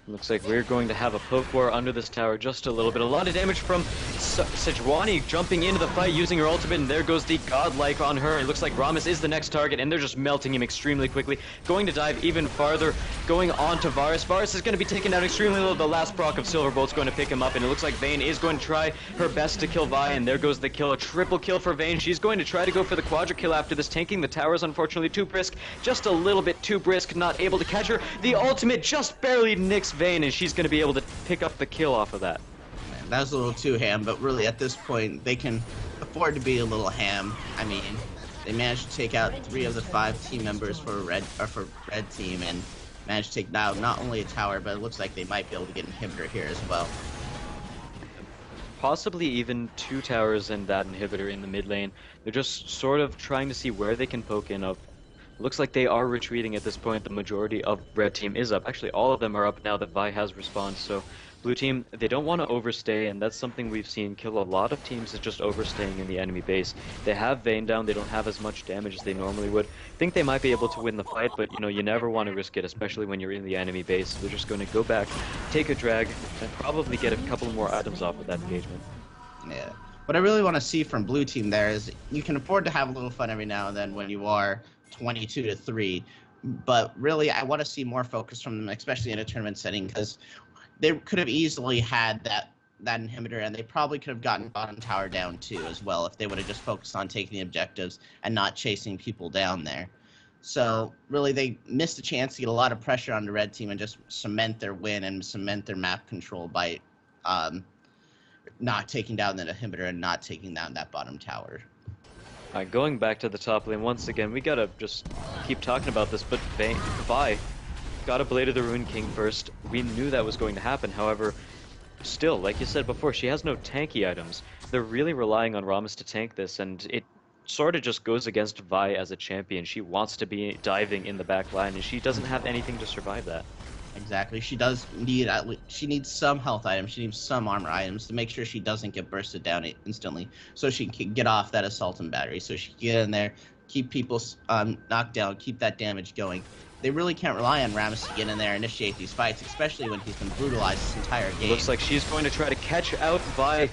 Looks like we're going to have a poke war under this tower just a little bit. A lot of damage from Sejuani jumping into the fight using her ultimate, and there goes the godlike on her. It looks like Rammus is the next target, and they're just melting him extremely quickly. Going to dive even farther, going on to Varus. Varus is going to be taken down extremely low. The last proc of Silverbolt's going to pick him up, and it looks like Vayne is going to try her best to kill Vi, and there goes the kill. A triple kill for Vayne. She's going to try to go for the quadra kill after this. Tanking the towers, unfortunately, too brisk. Just a little bit too brisk, not able to catch her. The ultimate just barely nicks Vayne, and she's going to be able to pick up the kill off of that. Man, that was a little too ham, but really at this point, they can afford to be a little ham. I mean, they managed to take out 3 of the 5 team members for red team, and managed to take down not only a tower, but it looks like they might be able to get an inhibitor here as well. Possibly even 2 towers and that inhibitor in the mid lane. They're just sort of trying to see where they can poke in up. Looks like they are retreating at this point. The majority of red team is up. Actually, all of them are up now that Vi has respawned. So blue team, they don't want to overstay, and that's something we've seen kill a lot of teams, is just overstaying in the enemy base. They have Vayne down. They don't have as much damage as they normally would. Think they might be able to win the fight, but you never want to risk it, especially when you're in the enemy base. So they're just going to go back, take a drag, and probably get a couple more items off of that engagement. Yeah. What I really want to see from blue team there is you can afford to have a little fun every now and then when you are 22-3, but really I want to see more focus from them, especially in a tournament setting, because they could have easily had that inhibitor, and they probably could have gotten bottom tower down too as well if they would have just focused on taking the objectives and not chasing people down there. So really they missed a chance to get a lot of pressure on the red team and just cement their win and cement their map control by not taking down that inhibitor and not taking down that bottom tower. Alright, going back to the top lane once again, we gotta just keep talking about this, but Vi got a Blade of the Ruined King first. We knew that was going to happen, however, still, like you said before, she has no tanky items. They're really relying on Rammus to tank this, and it sort of just goes against Vi as a champion. She wants to be diving in the back line, and she doesn't have anything to survive that. Exactly. She does need she needs some health items. She needs some armor items to make sure she doesn't get bursted down instantly, so she can get off that assault and battery. So she can get in there, keep people knocked down, keep that damage going. They really can't rely on Rammus to get in there and initiate these fights, especially when he's been brutalized this entire game. Looks like she's going to try to catch out Vi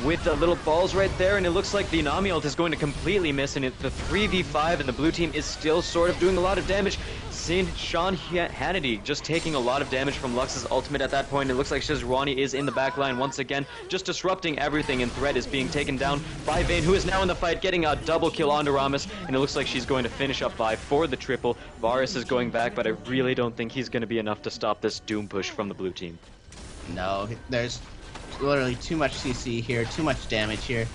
with the little balls right there, and it looks like the Nami ult is going to completely miss, and the 3v5, and the blue team is still sort of doing a lot of damage. Seeing Sean Hannity just taking a lot of damage from Lux's ultimate at that point. It looks like Sejuani is in the back line once again, just disrupting everything, and Threat is being taken down by Vayne, who is now in the fight, getting a double kill onto Rammus, and it looks like she's going to finish up Vi for the triple. Varus is going back, but I really don't think he's going to be enough to stop this Doom push from the blue team. No, there's literally too much CC here, too much damage here.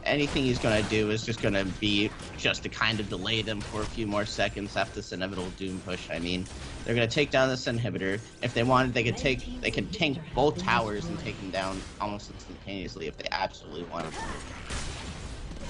Anything he's going to do is just going to be just to kind of delay them for a few more seconds after this inevitable Doom push. I mean, they're going to take down this inhibitor. If they wanted, they could tank both towers and take them down almost instantaneously if they absolutely wanted to.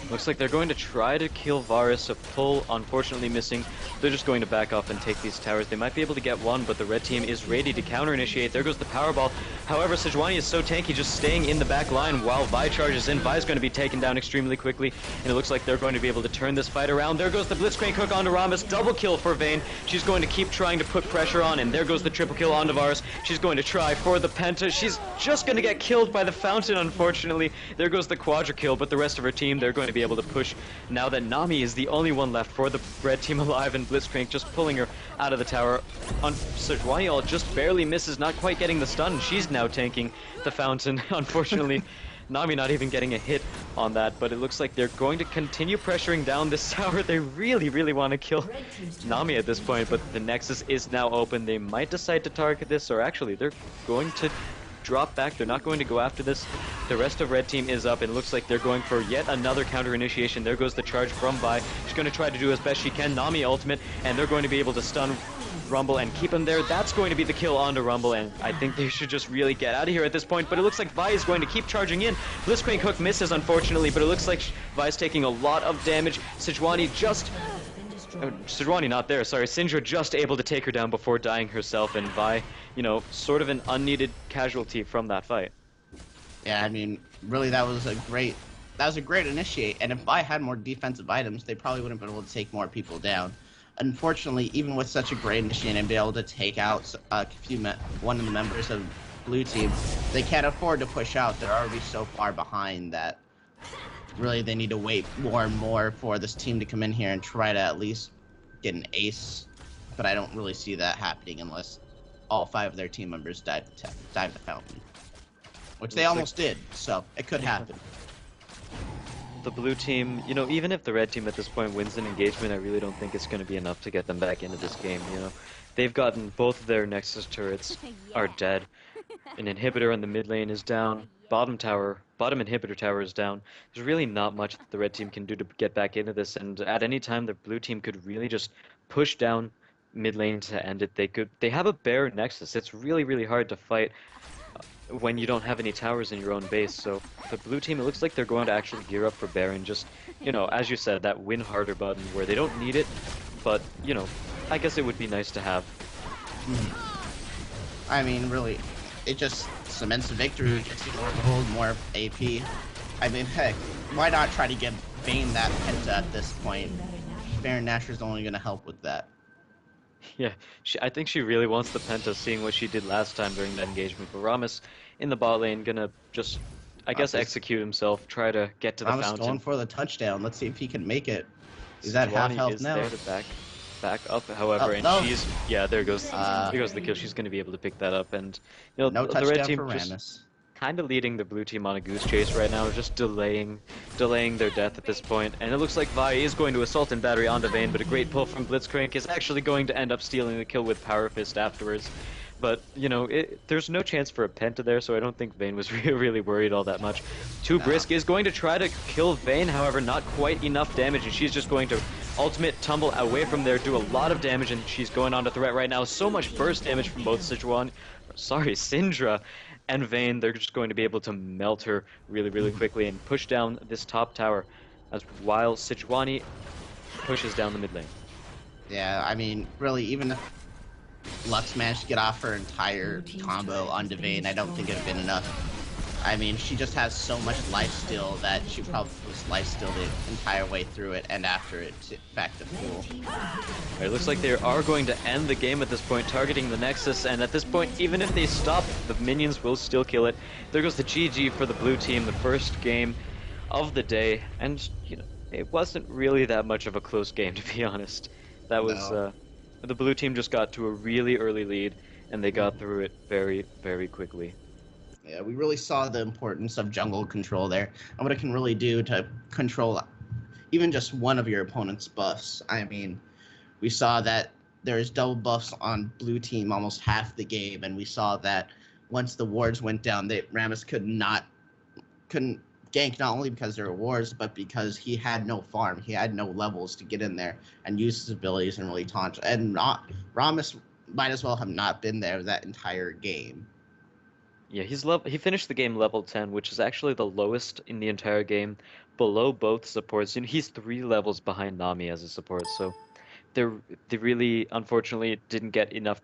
Looks like they're going to try to kill Varus. A pull, unfortunately missing. They're just going to back off and take these towers. They might be able to get one, but the red team is ready to counter-initiate. There goes the Powerball. However, Sejuani is so tanky, just staying in the back line while Vi charges in. Vi is going to be taken down extremely quickly, and it looks like they're going to be able to turn this fight around. There goes the Blitzcrank hook onto Rhombus. Double kill for Vayne. She's going to keep trying to put pressure on, and there goes the triple kill onto Varus. She's going to try for the Penta. She's just going to get killed by the Fountain, unfortunately. There goes the Quadra kill, but the rest of her team, they're going to be able to push now that Nami is the only one left for the red team alive, and Blitzcrank just pulling her out of the tower. Sejuani just barely misses, not quite getting the stun. She's now tanking the Fountain. Unfortunately, Nami not even getting a hit on that, but it looks like they're going to continue pressuring down this tower. They really want to kill Nami at this point, but the Nexus is now open. They might decide to target this, or actually they're going to drop back. They're not going to go after this. The rest of red team is up, and it looks like they're going for yet another counter initiation. There goes the charge from Vi. She's going to try to do as best she can. Nami ultimate, and they're going to be able to stun Rumble and keep him there. That's going to be the kill onto Rumble, and I think they should just really get out of here at this point, but it looks like Vi is going to keep charging in. Blitzcrank hook misses, unfortunately, but it looks like Vi is taking a lot of damage. Sejuani not there, sorry. Syndra just able to take her down before dying herself, and Vi, you know, sort of an unneeded casualty from that fight. Yeah, I mean, really, that was a great initiate, and if Vi had more defensive items, they probably would have been able to take more people down. Unfortunately, even with such a great initiate and be able to take out one of the members of blue team, they can't afford to push out. They're already so far behind that really they need to wait more and more for this team to come in here and try to at least get an ace. But I don't really see that happening unless all 5 of their team members dive the fountain, which they almost did, so it could happen. The blue team, you know, even if the red team at this point wins an engagement, I really don't think it's going to be enough to get them back into this game, you know. They've gotten both of their Nexus turrets are dead. An inhibitor on the mid lane is down. Bottom inhibitor tower is down. There's really not much that the red team can do to get back into this, and at any time the blue team could really just push down mid lane to end it. They have a bare Nexus. It's really hard to fight when you don't have any towers in your own base. So the blue team, it looks like they're going to actually gear up for Baron. Just, you know, as you said, that win harder button where they don't need it, but, you know, I guess it would be nice to have. I mean, really, it just cements the victory, gets you more gold, more AP. I mean, heck, why not try to get Vayne that Penta at this point? Baron Nashor's only going to help with that. Yeah, I think she really wants the Penta, seeing what she did last time during that engagement. But Rammus in the bot lane gonna just, I guess, execute himself, try to get to the Rammus fountain. Going for the touchdown. Let's see if he can make it. He's at half health now. There to back up, however, and she's, yeah, there goes the kill. She's gonna be able to pick that up, and you know, no the red team for just Rammus. kind of leading the blue team on a goose chase right now, just delaying their death at this point. And it looks like Vi is going to assault and battery onto Vayne, but a great pull from Blitzcrank is actually going to end up stealing the kill with Power Fist afterwards. But, you know, there's no chance for a Penta there, so I don't think Vayne was really worried all that much. Brisk is going to try to kill Vayne, however, not quite enough damage, and she's just going to ultimate tumble away from there, do a lot of damage, and she's going on to threat right now. So much burst damage from both Syndra and Vayne. They're just going to be able to melt her really quickly and push down this top tower, as while Sejuani pushes down the mid lane. Yeah, I mean, really, even if Lux managed to get off her entire combo onto Vayne, I don't think it would have been enough. I mean, she just has so much lifesteal that she probably was lifesteal the entire way through it and after it back to full. It looks like they are going to end the game at this point, targeting the Nexus, and at this point, even if they stop, the minions will still kill it. There goes the GG for the blue team, the first game of the day, and, you know, it wasn't really that much of a close game, to be honest. That was, the blue team just got to a really early lead, and they got through it very quickly. Yeah, we really saw the importance of jungle control there, and what it can really do to control even just one of your opponent's buffs. I mean, we saw that there's double buffs on blue team almost half the game, and we saw that once the wards went down, Rammus couldn't gank, not only because there were wars, but because he had no farm. He had no levels to get in there and use his abilities and really taunt. And Rammus might as well have not been there that entire game. Yeah, he finished the game level 10, which is actually the lowest in the entire game, below both supports. You know, he's 3 levels behind Nami as a support, so they really unfortunately didn't get enough